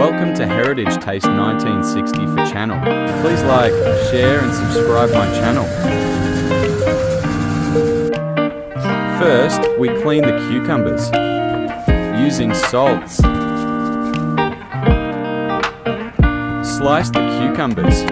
Welcome to Heritage Taste 1960 for channel. Please like, share and subscribe my channel. First, we clean the cucumbers using salts. Slice the cucumbers.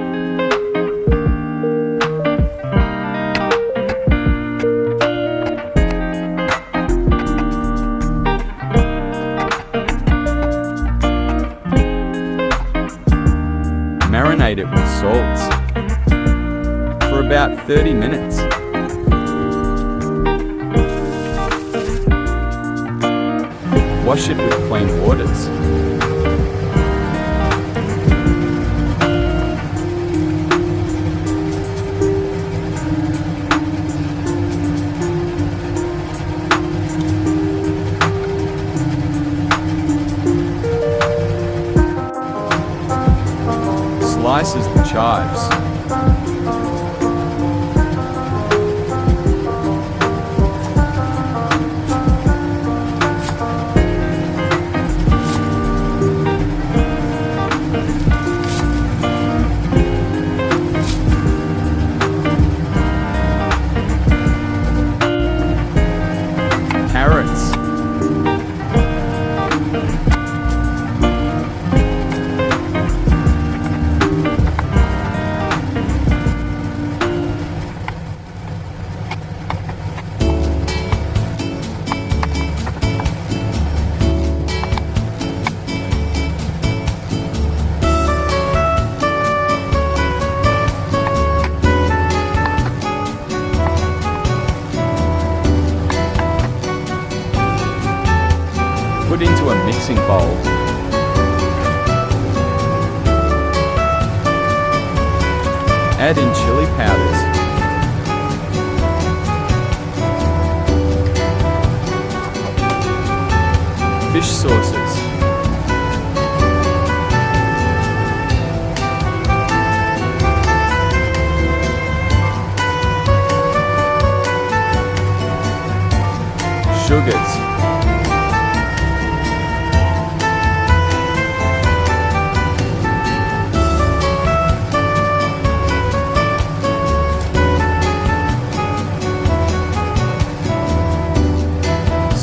Marinate it with salts for about 30 minutes. Wash it with clean waters. Slices the chives. Carrots. Put into a mixing bowl. Add in chili powders. Fish sauces. Sugars.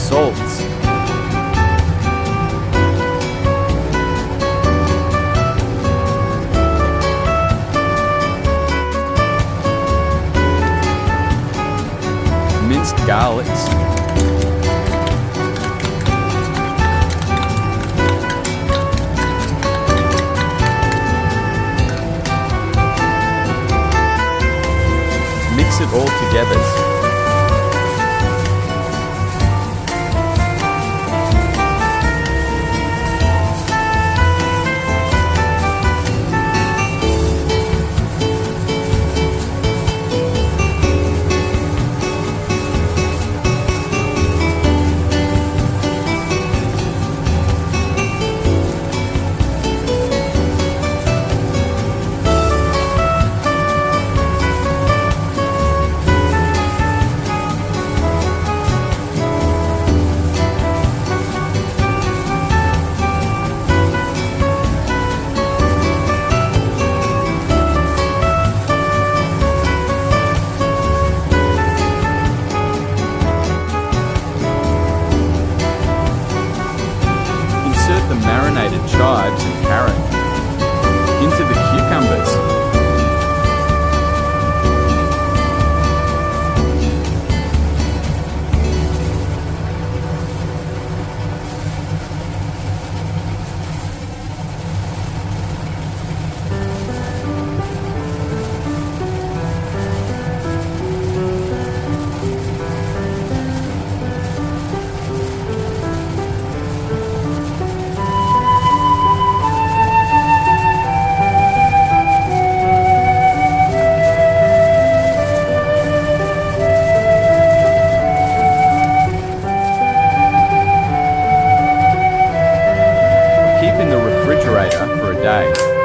Salts. Minced garlics. Mix it all together. The marinated chives and carrot into the cucumbers. In the refrigerator for a day.